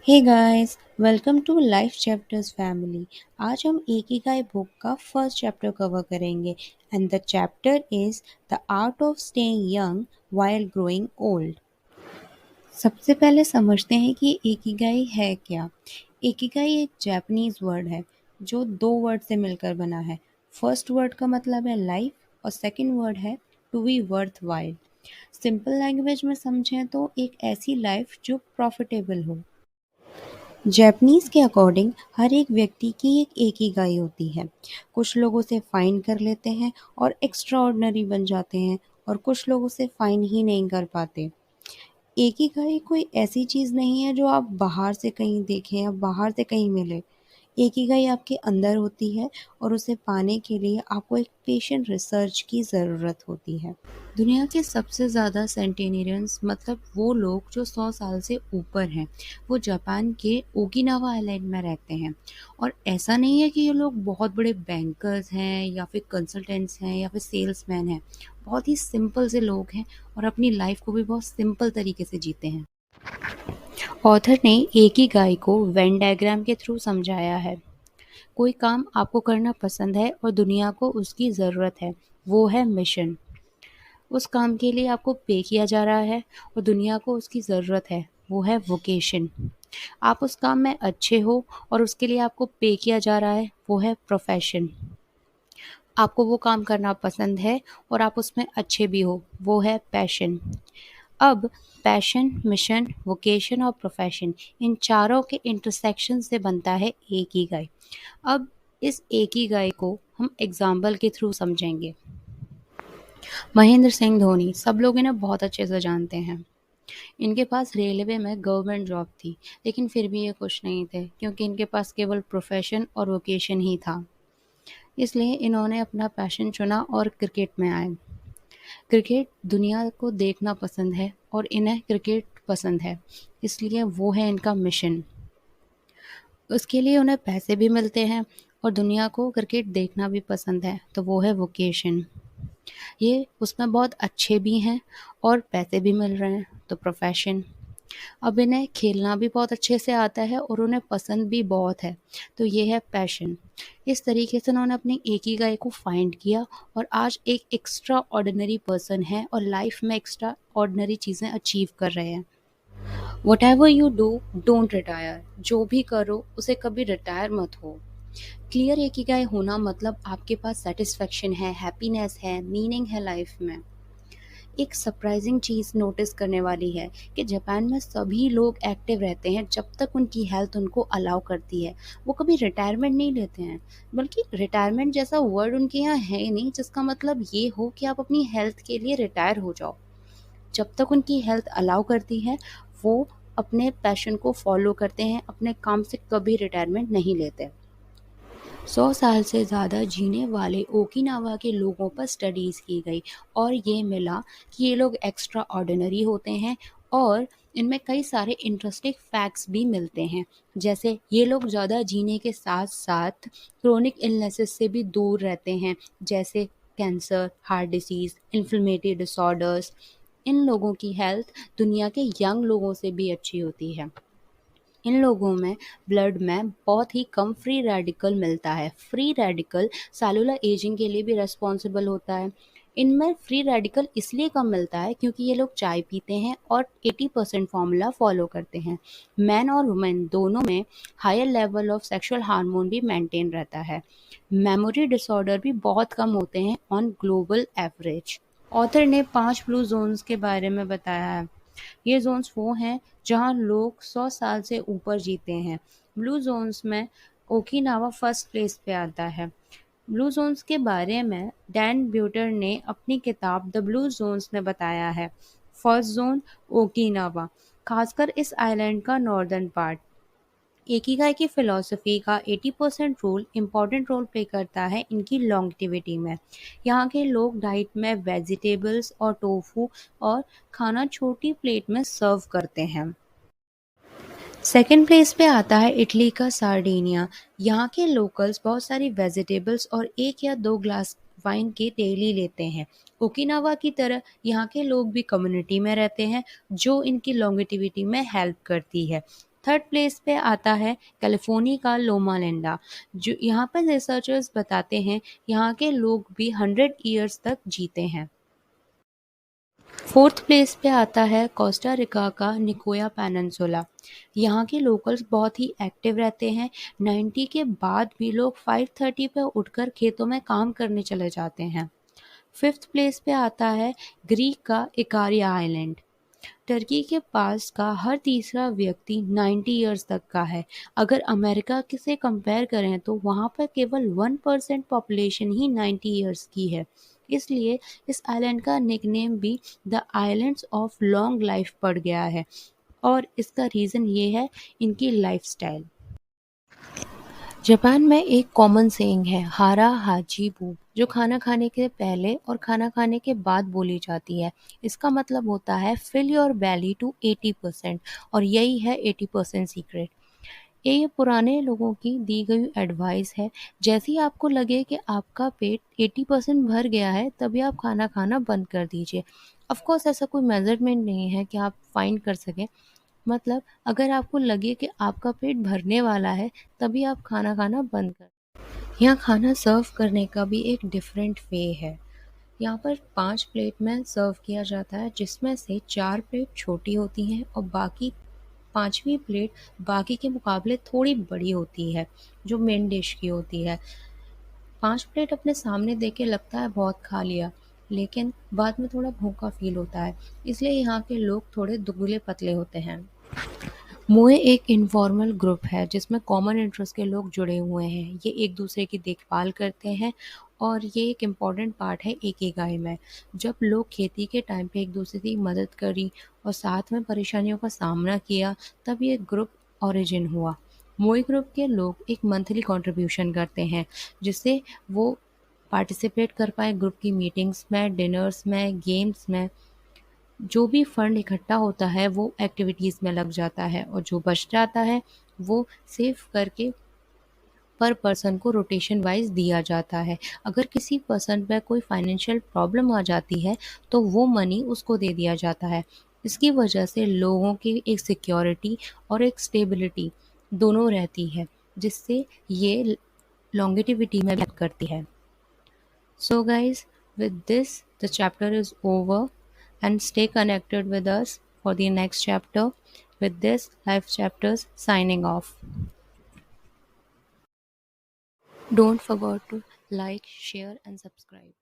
Hey guys, welcome to life chapters family. आज हम Ikigai book का फर्स्ट चैप्टर कवर करेंगे and the chapter is the art of staying young while growing old. सबसे पहले समझते हैं कि एकिगाई है क्या। एकिगाई एक जापानीज वर्ड है जो दो वर्ड से मिलकर बना है। फर्स्ट वर्ड का मतलब है लाइफ और second word is to be worth while. Simple language में समझें तो एक ऐसी लाइफ जो प्रॉफिटेबल हो। जैपनीज के अकॉर्डिंग हर एक व्यक्ति की एक ही गाय होती है। कुछ लोग उसे फाइंड कर लेते हैं और एक्स्ट्रा ऑर्डिनरी बन जाते हैं और कुछ लोग उसे फाइंड ही नहीं कर पाते। एक ही गाय कोई ऐसी चीज़ नहीं है जो आप बाहर से कहीं देखें या बाहर से कहीं मिले। एक ही गाय आपके अंदर होती है और उसे पाने के लिए आपको एक पेशेंट रिसर्च की ज़रूरत होती है। दुनिया के सबसे ज़्यादा सेंटेनेरियंस मतलब वो लोग जो 100 साल से ऊपर हैं, वो जापान के ओकिनावा आइलैंड में रहते हैं। और ऐसा नहीं है कि ये लोग बहुत बड़े बैंकर्स हैं या फिर कंसल्टेंट्स हैं या फिर सेल्समैन हैं। बहुत ही सिंपल से लोग हैं और अपनी लाइफ को भी बहुत सिंपल तरीके से जीते हैं। ऑथर ने एक ही गाय को वेन डायग्राम के थ्रू समझाया है। कोई काम आपको करना पसंद है और दुनिया को उसकी ज़रूरत है, वो है मिशन। उस काम के लिए आपको पे किया जा रहा है और दुनिया को उसकी ज़रूरत है, वो है वोकेशन। आप उस काम में अच्छे हो और उसके लिए आपको पे किया जा रहा है, वो है प्रोफेशन। आपको वो काम करना पसंद है और आप उसमें अच्छे भी हो, वो है पैशन। अब पैशन, मिशन, वोकेशन और प्रोफेशन इन चारों के इंटरसेक्शन से बनता है एक ही गाय। अब इस एक ही गाय को हम एग्जाम्पल के थ्रू समझेंगे। महेंद्र सिंह धोनी सब लोग इन्हें बहुत अच्छे से जानते हैं। इनके पास रेलवे में गवर्नमेंट जॉब थी, लेकिन फिर भी ये खुश नहीं थे क्योंकि इनके पास केवल प्रोफेशन और वोकेशन ही था। इसलिए इन्होंने अपना पैशन चुना और क्रिकेट में आए। क्रिकेट दुनिया को देखना पसंद है और इन्हें क्रिकेट पसंद है, इसलिए वो है इनका मिशन। उसके लिए उन्हें पैसे भी मिलते हैं और दुनिया को क्रिकेट देखना भी पसंद है, तो वो है वोकेशन। ये उसमें बहुत अच्छे भी हैं और पैसे भी मिल रहे हैं, तो प्रोफेशन। अब इन्हें खेलना भी बहुत अच्छे से आता है और उन्हें पसंद भी बहुत है, तो ये है पैशन। इस तरीके से उन्होंने अपनी एक ही गाय को फाइंड किया और आज एक एक्स्ट्रा ऑर्डिनरी पर्सन है और लाइफ में एक्स्ट्रा ऑर्डिनरी चीज़ें अचीव कर रहे हैं। What ever you do, don't retire. जो भी करो उसे कभी रिटायर मत हो। क्लियर एक ही गाय होना मतलब आपके पास सेटिस्फेक्शन है, हैप्पीनेस है, मीनिंग है लाइफ में। एक सरप्राइजिंग चीज़ नोटिस करने वाली है कि जापान में सभी लोग एक्टिव रहते हैं जब तक उनकी हेल्थ उनको अलाउ करती है। वो कभी रिटायरमेंट नहीं लेते हैं, बल्कि रिटायरमेंट जैसा वर्ड उनके यहाँ है ही नहीं जिसका मतलब ये हो कि आप अपनी हेल्थ के लिए रिटायर हो जाओ। जब तक उनकी हेल्थ अलाउ करती है, वो अपने पैशन को फॉलो करते हैं, अपने काम से कभी रिटायरमेंट नहीं लेते। 100 साल से ज़्यादा जीने वाले ओकिनावा के लोगों पर स्टडीज़ की गई और ये मिला कि ये लोग एक्स्ट्रा ऑर्डिनरी होते हैं और इनमें कई सारे इंटरेस्टिंग फैक्ट्स भी मिलते हैं। जैसे ये लोग ज़्यादा जीने के साथ साथ क्रोनिक इलनेसेस से भी दूर रहते हैं, जैसे cancer, heart disease, inflammatory disorders. इन लोगों की हेल्थ दुनिया के यंग लोगों से भी अच्छी होती है। इन लोगों में ब्लड में बहुत ही कम फ्री रेडिकल मिलता है। फ्री रेडिकल सेलुलर एजिंग के लिए भी रिस्पॉन्सिबल होता है। इनमें फ्री रेडिकल इसलिए कम मिलता है क्योंकि ये लोग चाय पीते हैं और 80% फार्मूला फॉलो करते हैं। मैन और वुमेन दोनों में higher level of sexual hormone भी मेंटेन रहता है। मेमोरी डिसऑर्डर भी बहुत कम होते हैं ऑन ग्लोबल एवरेज। ऑथर ने 5 ब्लू जोन्स के बारे में बताया है। ये ज़ोन्स वो हैं जहाँ लोग 100 साल से ऊपर जीते हैं। ब्लू ज़ोन्स में ओकिनावा फर्स्ट प्लेस पे आता है। ब्लू ज़ोन्स के बारे में डैन ब्यूटर ने अपनी किताब द ब्लू ज़ोन्स में बताया है। फर्स्ट ज़ोन ओकिनावा, खासकर इस आइलैंड का नॉर्दर्न पार्ट। एकिगाई की फ़िलॉसफ़ी का 80% रोल इम्पॉर्टेंट रोल प्ले करता है इनकी लॉन्गेविटी में। यहाँ के लोग डाइट में वेजिटेबल्स और टोफू और खाना छोटी प्लेट में सर्व करते हैं। सेकंड प्लेस पे आता है इटली का सार्डिनिया। यहाँ के लोकल्स बहुत सारी वेजिटेबल्स और 1 या 2 ग्लास वाइन के डेली लेते हैं। ओकिनावा की तरह यहाँ के लोग भी कम्युनिटी में रहते हैं जो इनकी लॉन्गेविटी में हेल्प करती है। थर्ड प्लेस पे आता है कैलिफोर्निया का लोमा लिंडा। जो यहाँ पर रिसर्चर्स बताते हैं यहाँ के लोग भी 100 ईयर्स तक जीते हैं। फोर्थ प्लेस पे आता है कोस्टा रिका का निकोया पेनिनसुला। यहाँ के लोकल्स बहुत ही एक्टिव रहते हैं। 90 के बाद भी लोग 5:30 पे उठकर खेतों में काम करने चले जाते हैं। फिफ्थ प्लेस पे आता है ग्रीक का इकारिया आइलैंड। टर्की के पास का हर तीसरा व्यक्ति 90 ईयर्स तक का है। अगर अमेरिका के से कंपेयर करें तो वहाँ पर केवल 1% पॉपुलेशन ही 90 ईयर्स की है। इसलिए इस आइलैंड का निकनेम भी the islands of long life पड़ गया है और इसका रीज़न ये है इनकी लाइफस्टाइल। जापान में एक कॉमन सेइंग है हारा हाजी बू, जो खाना खाने के पहले और खाना खाने के बाद बोली जाती है। इसका मतलब होता है फिल योर बेली टू 80%, और यही है 80% सीक्रेट। ये पुराने लोगों की दी गई एडवाइस है। जैसे ही आपको लगे कि आपका पेट 80% भर गया है तभी आप खाना खाना बंद कर दीजिए। ऑफ कोर्स ऐसा कोई मेजरमेंट नहीं है कि आप फाइंड कर सकें। मतलब अगर आपको लगे कि आपका पेट भरने वाला है तभी आप खाना खाना बंद कर। यहाँ खाना सर्व करने का भी एक डिफरेंट वे है। यहाँ पर 5 प्लेट में सर्व किया जाता है जिसमें से 4 प्लेट छोटी होती हैं और बाकी पांचवी प्लेट बाकी के मुकाबले थोड़ी बड़ी होती है, जो मेन डिश की होती है। 5 प्लेट अपने सामने देख के लगता है बहुत खा लिया, लेकिन बाद में थोड़ा भूखा फील होता है। इसलिए यहाँ के लोग थोड़े दुबले पतले होते हैं। मोए एक इनफॉर्मल ग्रुप है जिसमें कॉमन इंटरेस्ट के लोग जुड़े हुए हैं। ये एक दूसरे की देखभाल करते हैं और ये एक इम्पॉर्टेंट पार्ट है इकिगाई में। जब लोग खेती के टाइम पे एक दूसरे की मदद करी और साथ में परेशानियों का सामना किया तब ये ग्रुप ओरिजिन हुआ। मोए ग्रुप के लोग एक मंथली कंट्रीब्यूशन करते हैं जिससे वो पार्टिसिपेट कर पाए ग्रुप की मीटिंग्स में, डिनर्स में, गेम्स में। जो भी फंड इकट्ठा होता है वो एक्टिविटीज़ में लग जाता है और जो बच जाता है वो सेव करके पर पर्सन को रोटेशन वाइज दिया जाता है। अगर किसी पर्सन पे कोई फाइनेंशियल प्रॉब्लम आ जाती है तो वो मनी उसको दे दिया जाता है। इसकी वजह से लोगों की एक सिक्योरिटी और एक स्टेबिलिटी दोनों रहती है, जिससे ये लॉन्गेटिविटी में मदद करती है। So, guys, with this, the chapter is over, and stay connected with us for the next chapter. With this, Life Chapters signing off. Don't forget to like, share, and subscribe.